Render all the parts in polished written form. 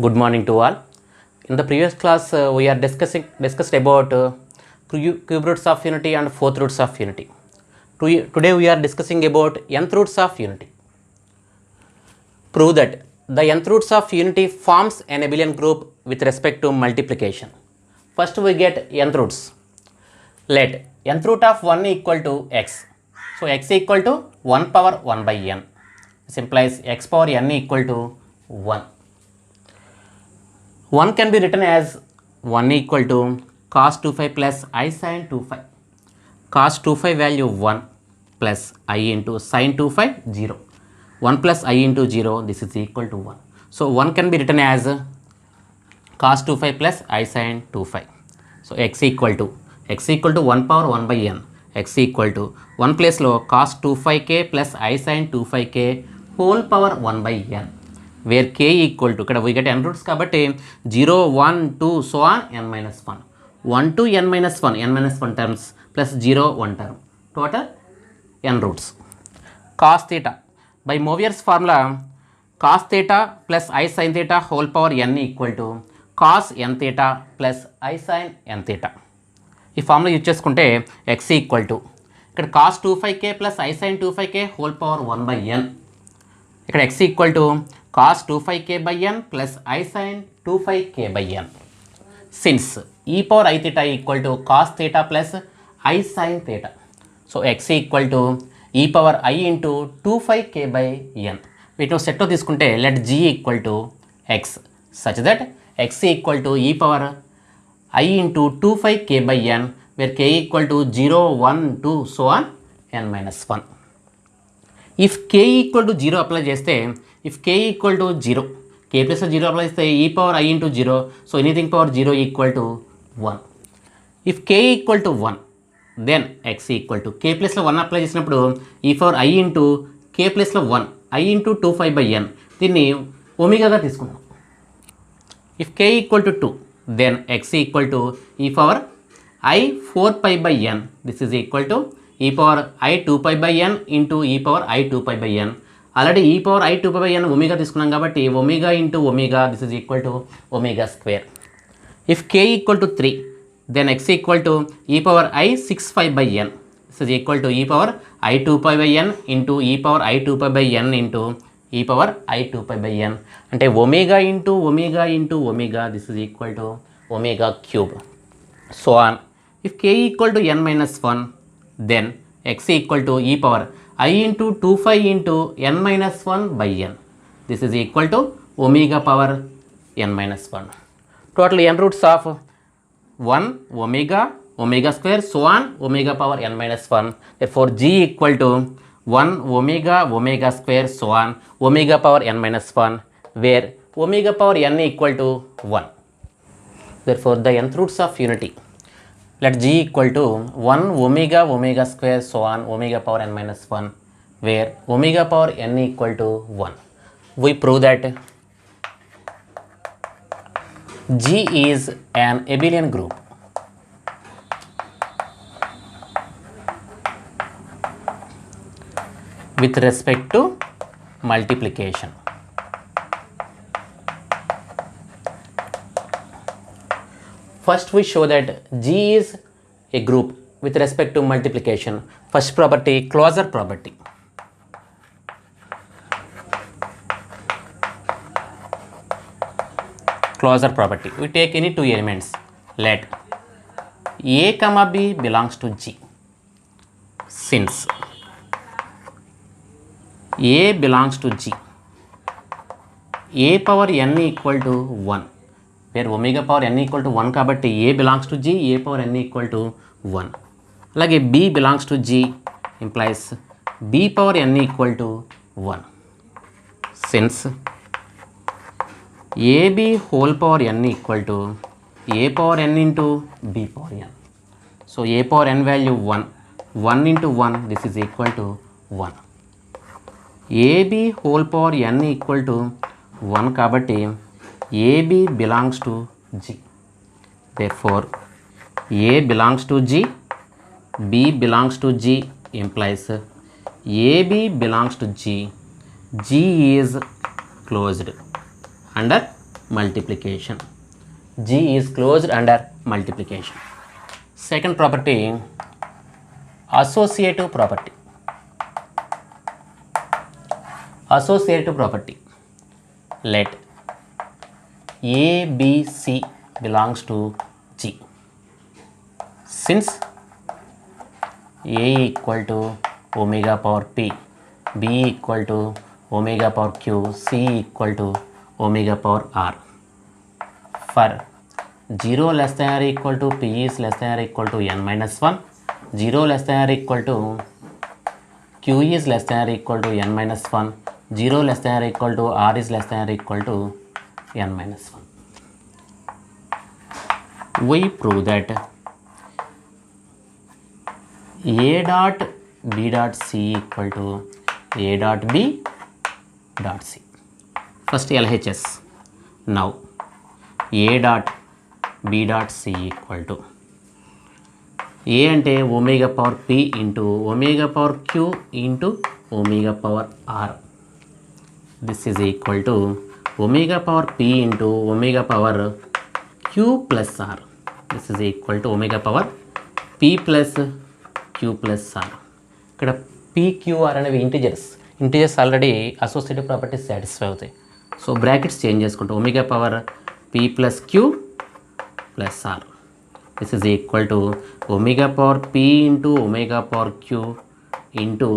Good morning to all. In the previous class, we are discussed about cube roots of unity and fourth roots of unity. Today we are discussing about nth roots of unity. Prove that the nth roots of unity forms an abelian group with respect to multiplication. First we get nth roots. Let nth root of 1 equal to x. So x equal to 1 power 1 by n. This implies x power n equal to 1. 1 can be written as 1 equal to cos 2 phi plus I sin 2 phi. Cos 2 phi value 1 plus I into sin 2 phi 0. 1 plus I into 0, this is equal to 1. So 1 can be written as cos 2 phi plus I sin 2 phi. So x equal to 1 power 1 by n. X equal to 1 place lo cos 2 phi k plus I sin 2 phi k whole power 1 by n. Where k equal to, ఇక్కడ we get n roots కాబట్టి 0, 1, 2, so on n minus 1. 1 to n minus 1, n minus 1 terms plus 0, 1 term. Total n roots. Cos theta. By Moivre's formula, cos theta plus I sin theta whole power n equal to cos n theta plus I sin n theta. ఈ formula use చేసుకుంటే x equal to ఇక్కడ cos 2 phi k plus I sin 2 phi k whole power 1 by n. ఇక్కడ x equal to cos 2 phi k by n plus I sin 2 phi k by n. Since e power I theta equal to cos theta plus I sin theta. So x equal to e power I into 2 phi k by n. వీటిని సెట్లో తీసుకుంటే let g equal to x such that x equal to e power I into 2 phi k by n where k equal to 0, 1, 2, so on n minus 1. If k equal to 0 apply చేస్తే if k equal to 0, k plus 0 apply చేస్తే e power I into 0, so anything power 0 equal to 1. If k equal to 1, then x equal to k plus 1 apply చేసినప్పుడు e power I into k plus 1, I into 2 phi by n దీన్ని ఒమేగాగా తీసుకున్నాం. If k equal to 2, then x equal to e power I 4 pi by n, this is equal to e power I 2 pi by n into e power I 2 pi by n. Already e power I 2 pi by n omega తీసుకున్నాం కాబట్టి omega into omega, this is equal to omega square. If k equal to 3, then x equal to e power I 6 pi by n, this is equal to e power I 2 pi by n into e power I 2 pi by n into e power I 2 pi by n. అంటే omega into omega into omega, this is equal to omega cube. So on. If k equal to n minus 1, then x equal to e power I into 2 phi into n minus 1 by n. This is equal to omega power n minus 1. Total n roots of 1 omega, omega square, so on omega power n minus 1. Therefore g equal to 1 omega, omega square, so on omega power n minus 1, where omega power n equal to 1. Therefore the nth roots of unity, let g equal to 1 omega, omega square, so on omega power n minus 1, where omega power n equal to 1. We prove that g is an abelian group with respect to multiplication. First we show that g is a group with respect to multiplication. First property, closure property. Closure property. We take any two elements. Let a comma b belongs to g. Since a belongs to g, a power n equal to 1. where omega power n equal to 1 కాబట్టి a belongs to g, a power n equal to 1. అలాగే b belongs to g implies b power n equal to 1. Since ab whole power n equal to a power n into b power n. So a power n value 1, 1 into 1, this is equal to 1. ab whole power n equal to 1 కాబట్టి AB belongs to G. Therefore, A belongs to G, B belongs to G implies AB belongs to G. G is closed under multiplication. G is closed under multiplication. Second property, associative property. Associative property. Let A, B, C belongs to G. Since A equal to omega power P, B equal to omega power Q, C equal to omega power R. For 0 less than or equal to P is less than or equal to n minus 1, 0 less than or equal to Q is less than or equal to n minus 1, 0 less than or equal to R is less than or equal to n minus 1. We prove that A dot B dot C equal to A dot B dot C. First LHS. Now A dot B dot C equal to A ante omega power P into omega power Q into omega power R. This is equal to omega power P into omega power Q plus R. This is equal to omega power P plus Q plus R. ఇక్కడ PQR అనేవి integers already associative properties satisfy అవుతాయి. So brackets change చేసుకుంటాం. Omega power P plus Q plus R. This is equal to omega power P into omega power Q into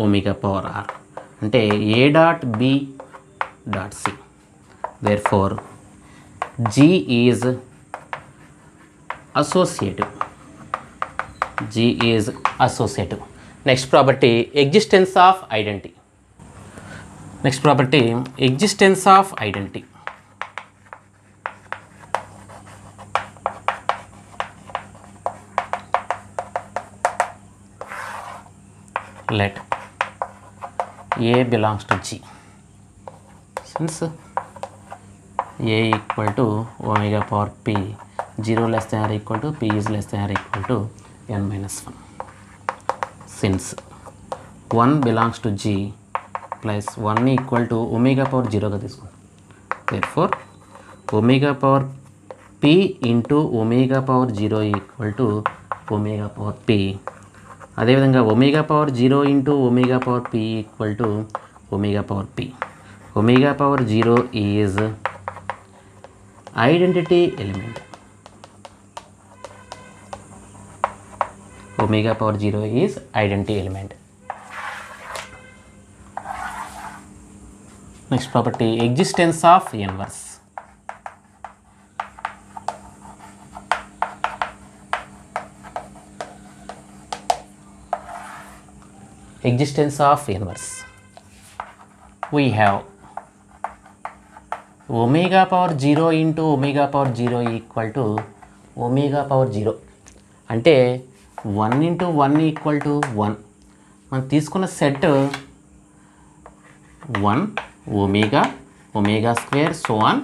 omega power R. అంటే A dot B dot C. Therefore G is associative. G is associative. Next property, existence of identity. Next property, existence of identity. Let A belongs to G. Since A equal to omega power P, 0 less than or equal to P is less than or equal to n minus 1. Since 1 belongs to G plus 1 equal to omega power 0 గా తీసుకుంటాం. Therefore omega power P into omega power 0 equal to omega power P. అదేవిధంగా omega power 0 into omega power P equal to omega power P. Omega power 0 is identity element. Omega power 0 is identity element. Next property, existence of inverse. Existence of inverse. We have omega power 0 into omega power 0 equal to omega power 0. అంటే 1 into 1 equal to 1. మనం తీసుకున్న set 1 omega, omega square, so on,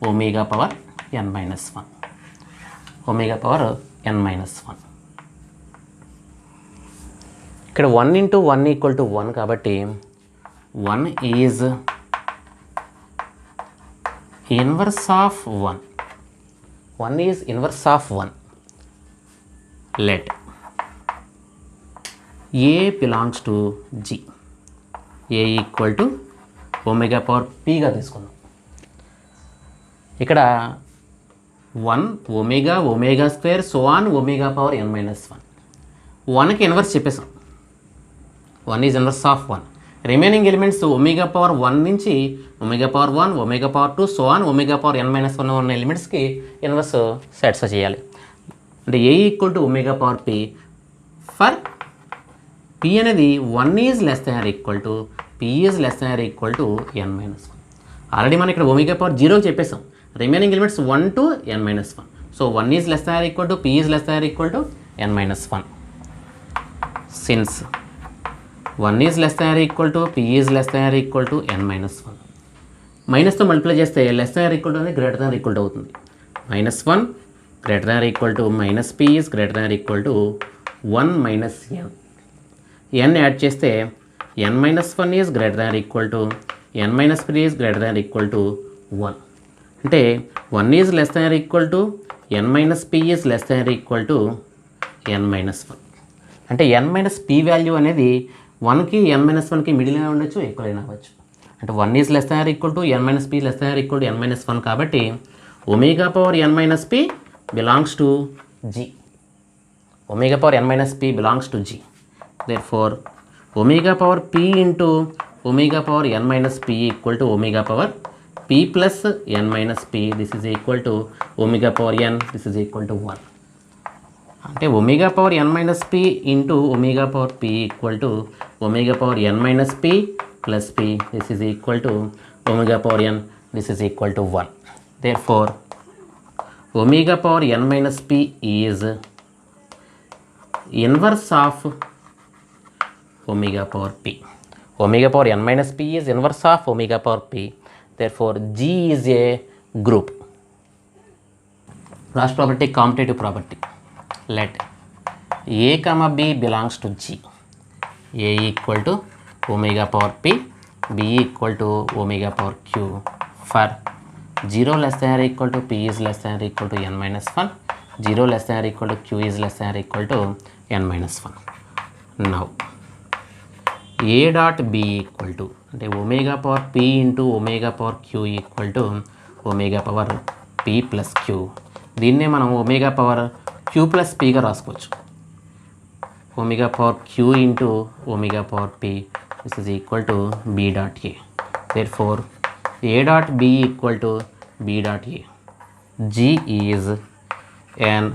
omega power n minus 1. Omega power n minus 1. ఇక్కడ 1 into 1 equal to 1 కాబట్టి 1 is inverse of 1. 1 is inverse of 1. Let A belongs to G. A equal to omega power P గా తీసుకున్నాం. ఇక్కడ 1 omega square, so on, omega power n minus 1. 1కి inverse చెప్పేసాం. 1 is inverse of 1. Remaining elements omega power 1 నుంచి omega power 1, omega power 2, so on, omega power n minus 1 ఉన్న ఎలిమెంట్స్కి inverse satisfy చేయాలి. అంటే A equal to omega power P for P అనేది 1 is less than or equal to P is less than or equal to n minus 1. Already మనం ఇక్కడ omega power 0 చెప్పేసాం. Remaining elements 1 to n minus 1. So 1 is less than or equal to P is less than or equal to n minus 1. Since 1 is less than or equal to P is less than or equal to n minus 1. మైనస్తో multiply చేస్తే less than or equal to అనేది greater than or equal to అవుతుంది. Minus 1 greater than or equal to minus P is greater than or equal to 1 minus n. n add చేస్తే n minus 1 is greater than or equal to n minus 3 is greater than or equal to 1. అంటే 1 is less than or equal to n minus P is less than or equal to n minus 1. అంటే n minus P value అనేది 1కి n minus 1కి middle అయినా ఉండొచ్చు, equal అయినా అవ్వచ్చు. అంటే 1 is less than or equal to n minus P less than or equal to n minus 1 కాబట్టి omega power n minus P belongs to g. Omega power n minus P belongs to g. therefore omega power p into omega power n minus p equal to omega power p plus n minus p. this is equal to omega power n, this is equal to 1. అంటే omega power n minus p into omega power p equal to omega power n minus p plus p. this is equal to omega power n, this is equal to 1. therefore omega power n minus p is inverse of omega power p. omega power n minus p is inverse of omega power p. therefore g is a group. Last property, commutative property. let a comma b belongs to g. a equal to omega power p, b equal to omega power q for 0 less than or equal to p is less than or equal to n minus 1, 0 less than or equal to q is less than or equal to n minus 1. now a dot b equal to అంటే omega power p into omega power q equal to omega power p plus q. దీన్నే మనం omega power q plus pగా రాసుకోవచ్చు. Omega power q into omega power p, this is equal to b dot a. therefore a dot b equal to b dot a. g is an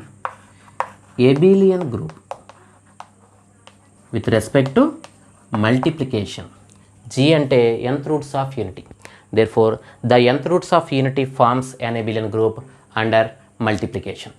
abelian group with respect to multiplication. g అంటే nth roots of unity. therefore the nth roots of unity forms an abelian group under multiplication.